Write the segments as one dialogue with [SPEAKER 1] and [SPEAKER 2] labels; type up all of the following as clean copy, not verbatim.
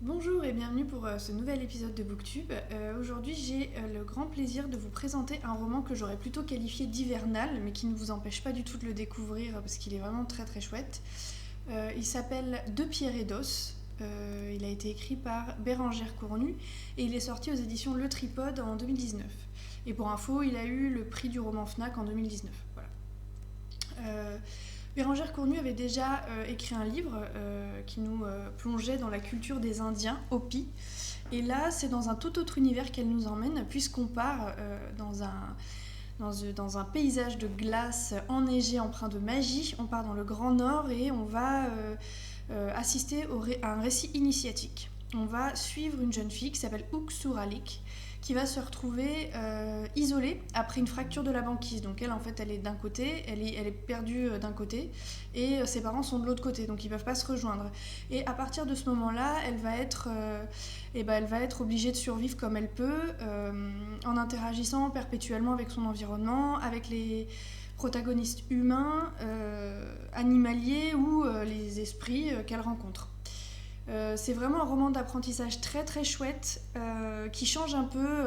[SPEAKER 1] Bonjour et bienvenue pour ce nouvel épisode de Booktube. Aujourd'hui j'ai le grand plaisir de vous présenter un roman que j'aurais plutôt qualifié d'hivernal, mais qui ne vous empêche pas du tout de le découvrir parce qu'il est vraiment très très chouette. Il s'appelle De Pierre et d'Os. Il a été écrit par Bérengère Cournu et il est sorti aux éditions Le Tripode en 2019. Et pour info, il a eu le prix du roman Fnac en 2019. Voilà. Bérengère Cournu avait déjà écrit un livre qui nous plongeait dans la culture des Indiens, Hopi. Et là, c'est dans un tout autre univers qu'elle nous emmène, puisqu'on part dans un paysage de glace enneigé empreint de magie. On part dans le Grand Nord et on va assister à un récit initiatique. On va suivre une jeune fille qui s'appelle Uxuralik, qui va se retrouver isolée après une fracture de la banquise. Donc elle, en fait, elle est d'un côté, elle est perdue d'un côté, et ses parents sont de l'autre côté, donc ils ne peuvent pas se rejoindre. Et à partir de ce moment-là, elle va être obligée de survivre comme elle peut, en interagissant perpétuellement avec son environnement, avec les protagonistes humains, animaliers ou les esprits qu'elle rencontre. C'est vraiment un roman d'apprentissage très très chouette qui change un peu,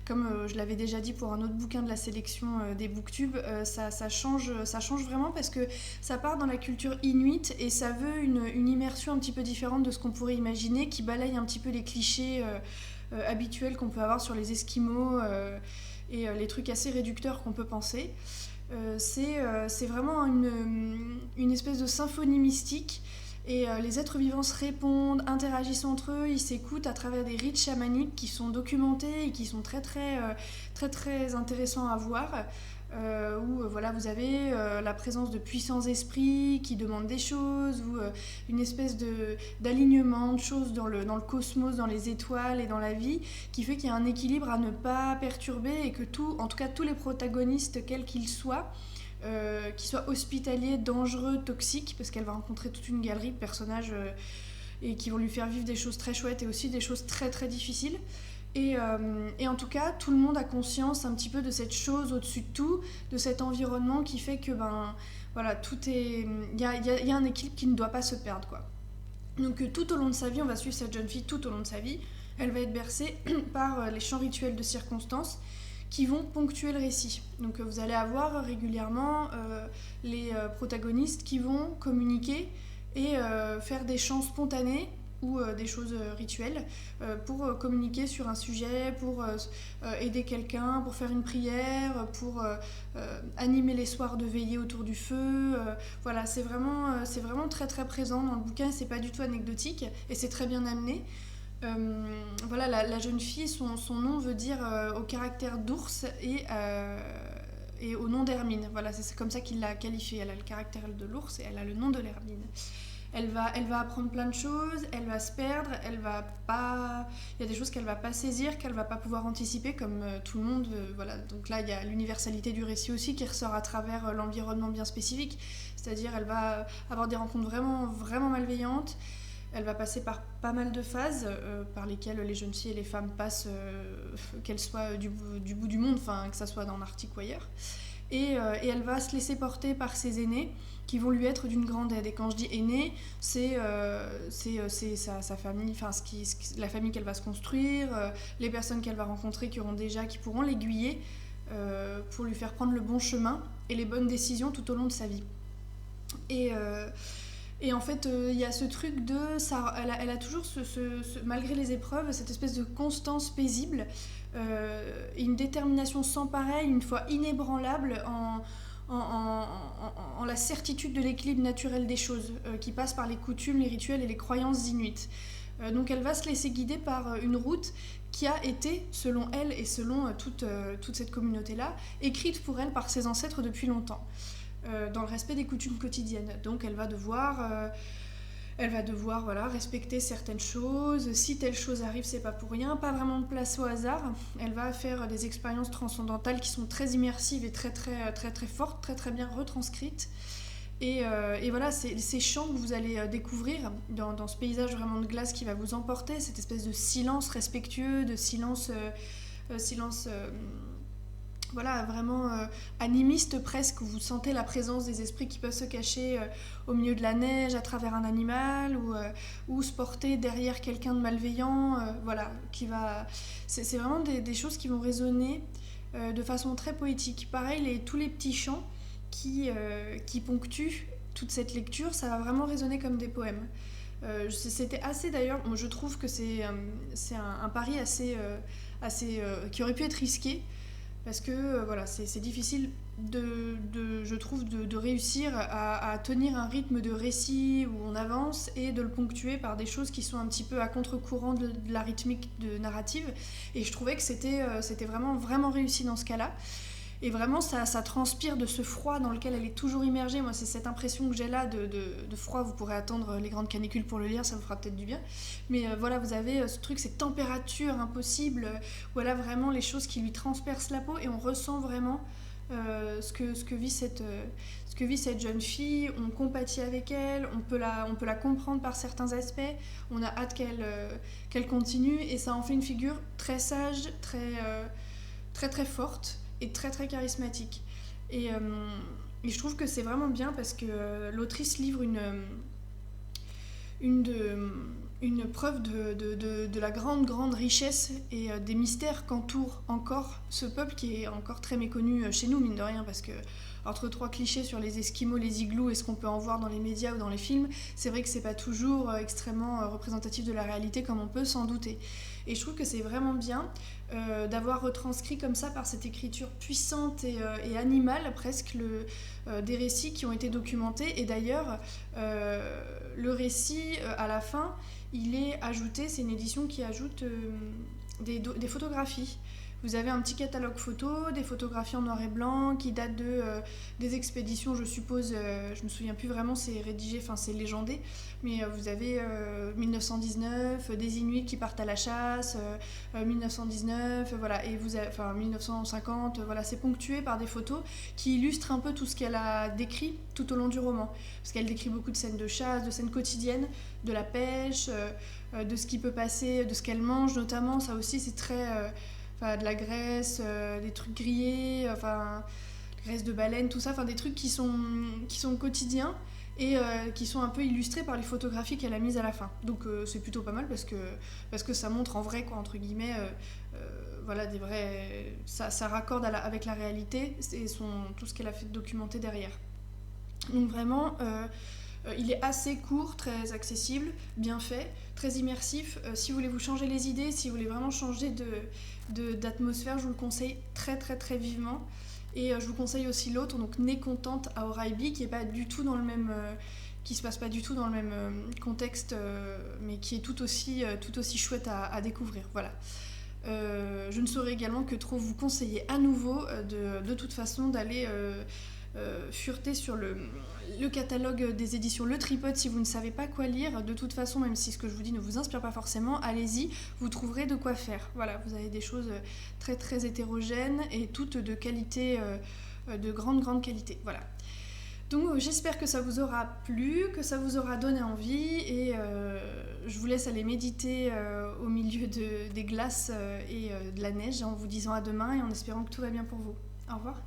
[SPEAKER 1] comme je l'avais déjà dit pour un autre bouquin de la sélection des Booktube, ça change vraiment parce que ça part dans la culture inuite et ça veut une immersion un petit peu différente de ce qu'on pourrait imaginer, qui balaye un petit peu les clichés habituels qu'on peut avoir sur les Esquimaux et les trucs assez réducteurs qu'on peut penser. C'est vraiment une espèce de symphonie mystique. Et les êtres vivants se répondent, interagissent entre eux, ils s'écoutent à travers des rites chamaniques qui sont documentés et qui sont très très intéressants à voir. Où voilà, vous avez la présence de puissants esprits qui demandent des choses, ou une espèce d'alignement de choses dans le cosmos, dans les étoiles et dans la vie, qui fait qu'il y a un équilibre à ne pas perturber et que en tout cas tous les protagonistes, quels qu'ils soient, qui soient hospitaliers, dangereux, toxiques, parce qu'elle va rencontrer toute une galerie de personnages et qui vont lui faire vivre des choses très chouettes et aussi des choses très très difficiles. Et en tout cas, tout le monde a conscience un petit peu de cette chose au-dessus de tout, de cet environnement qui fait que voilà, il y a un équilibre qui ne doit pas se perdre, quoi. Donc tout au long de sa vie, on va suivre cette jeune fille tout au long de sa vie. Elle va être bercée par les chants rituels de circonstances qui vont ponctuer le récit. Donc vous allez avoir régulièrement les protagonistes qui vont communiquer et faire des chants spontanés ou des choses rituelles pour communiquer sur un sujet, pour aider quelqu'un, pour faire une prière, pour animer les soirs de veillée autour du feu. Voilà, c'est vraiment très très présent dans le bouquin, c'est pas du tout anecdotique et c'est très bien amené. Voilà, la jeune fille, son nom veut dire au caractère d'ours et au nom d'Hermine. Voilà, c'est comme ça qu'il l'a qualifiée. Elle a le caractère de l'ours et elle a le nom de l'Hermine. Elle va apprendre plein de choses, elle va se perdre, il y a des choses qu'elle va pas saisir, qu'elle va pas pouvoir anticiper comme tout le monde. Voilà. Donc là, il y a l'universalité du récit aussi qui ressort à travers l'environnement bien spécifique. C'est-à-dire, elle va avoir des rencontres vraiment, vraiment malveillantes. Elle va passer par pas mal de phases par lesquelles les jeunes filles et les femmes passent, qu'elles soient du bout du monde, que ça soit dans l'Arctique ou ailleurs. Et elle va se laisser porter par ses aînés qui vont lui être d'une grande aide. Et quand je dis aînés, c'est sa famille, la famille qu'elle va se construire, les personnes qu'elle va rencontrer qui pourront l'aiguiller pour lui faire prendre le bon chemin et les bonnes décisions tout au long de sa vie. Et en fait, il y a ce truc de... Elle a toujours, malgré les épreuves, cette espèce de constance paisible, et une détermination sans pareil, une foi inébranlable en la certitude de l'équilibre naturel des choses, qui passe par les coutumes, les rituels et les croyances inuites. Donc elle va se laisser guider par une route qui a été, selon elle et selon toute cette communauté-là, écrite pour elle par ses ancêtres depuis longtemps. Dans le respect des coutumes quotidiennes. Donc elle va devoir voilà, respecter certaines choses. Si telle chose arrive, c'est pas pour rien. Pas vraiment de place au hasard. Elle va faire des expériences transcendantales qui sont très immersives et très très très très fortes, très très bien retranscrites. Et voilà, c'est ces chants que vous allez découvrir dans ce paysage vraiment de glace qui va vous emporter, cette espèce de silence respectueux, de silence voilà, vraiment animiste presque, où vous sentez la présence des esprits qui peuvent se cacher au milieu de la neige à travers un animal ou se porter derrière quelqu'un de malveillant, voilà, qui va... C'est vraiment des choses qui vont résonner de façon très poétique. Pareil, tous les petits chants qui ponctuent toute cette lecture, ça va vraiment résonner comme des poèmes. C'était assez d'ailleurs, je trouve que c'est un pari assez qui aurait pu être risqué parce que voilà, c'est difficile je trouve de réussir à tenir un rythme de récit où on avance et de le ponctuer par des choses qui sont un petit peu à contre-courant de la rythmique de narrative, et je trouvais que c'était vraiment, vraiment réussi dans ce cas-là. Et vraiment, ça transpire de ce froid dans lequel elle est toujours immergée. Moi, c'est cette impression que j'ai là de froid. Vous pourrez attendre les grandes canicules pour le lire, ça vous fera peut-être du bien. Mais voilà, vous avez ce truc, cette température impossible, voilà vraiment les choses qui lui transpercent la peau, et on ressent vraiment ce que vit cette jeune fille. On compatit avec elle, on peut la comprendre par certains aspects, on a hâte qu'elle continue, et ça en fait une figure très sage, très très forte, et très très charismatique. Et je trouve que c'est vraiment bien parce que l'autrice livre une preuve de la grande richesse et des mystères qu'entoure encore ce peuple qui est encore très méconnu chez nous, mine de rien, parce que entre trois clichés sur les Esquimaux, les igloos et ce qu'on peut en voir dans les médias ou dans les films, c'est vrai que c'est pas toujours extrêmement représentatif de la réalité comme on peut s'en douter. Et je trouve que c'est vraiment bien d'avoir retranscrit comme ça, par cette écriture puissante et animale presque, des récits qui ont été documentés. Et d'ailleurs, le récit, à la fin, il est ajouté, c'est une édition qui ajoute des photographies. Vous avez un petit catalogue photo, des photographies en noir et blanc qui datent des expéditions, je suppose, je me souviens plus vraiment, c'est rédigé, enfin c'est légendé, mais vous avez 1919, des Inuits qui partent à la chasse, 1919, voilà, et 1950, voilà, c'est ponctué par des photos qui illustrent un peu tout ce qu'elle a décrit tout au long du roman, parce qu'elle décrit beaucoup de scènes de chasse, de scènes quotidiennes, de la pêche, de ce qui peut passer, de ce qu'elle mange notamment, ça aussi c'est très... de la graisse, des trucs grillés, graisse de baleine, tout ça, des trucs qui sont quotidiens et qui sont un peu illustrés par les photographies qu'elle a mises à la fin. Donc c'est plutôt pas mal parce que ça montre en vrai, quoi, entre guillemets, voilà, des vrais... Ça raccorde avec la réalité et tout ce qu'elle a fait de documenté derrière. Donc vraiment... il est assez court, très accessible, bien fait, très immersif. Si vous voulez vous changer les idées, si vous voulez vraiment changer d'atmosphère, je vous le conseille très très très vivement. Et je vous conseille aussi l'autre, donc Née contente à Oraibi, qui est pas du tout dans le même, qui se passe pas du tout dans le même contexte, mais qui est tout aussi chouette à découvrir. Voilà. Je ne saurais également que trop vous conseiller à nouveau de toute façon d'aller fureter sur le catalogue des éditions Le Tripode si vous ne savez pas quoi lire. De toute façon, même si ce que je vous dis ne vous inspire pas forcément, allez-y, vous trouverez de quoi faire. Voilà, vous avez des choses très très hétérogènes et toutes de qualité, de grande qualité. Voilà. Donc j'espère que ça vous aura plu, que ça vous aura donné envie, et je vous laisse aller méditer au milieu des glaces et de la neige, en vous disant à demain et en espérant que tout va bien pour vous. Au revoir.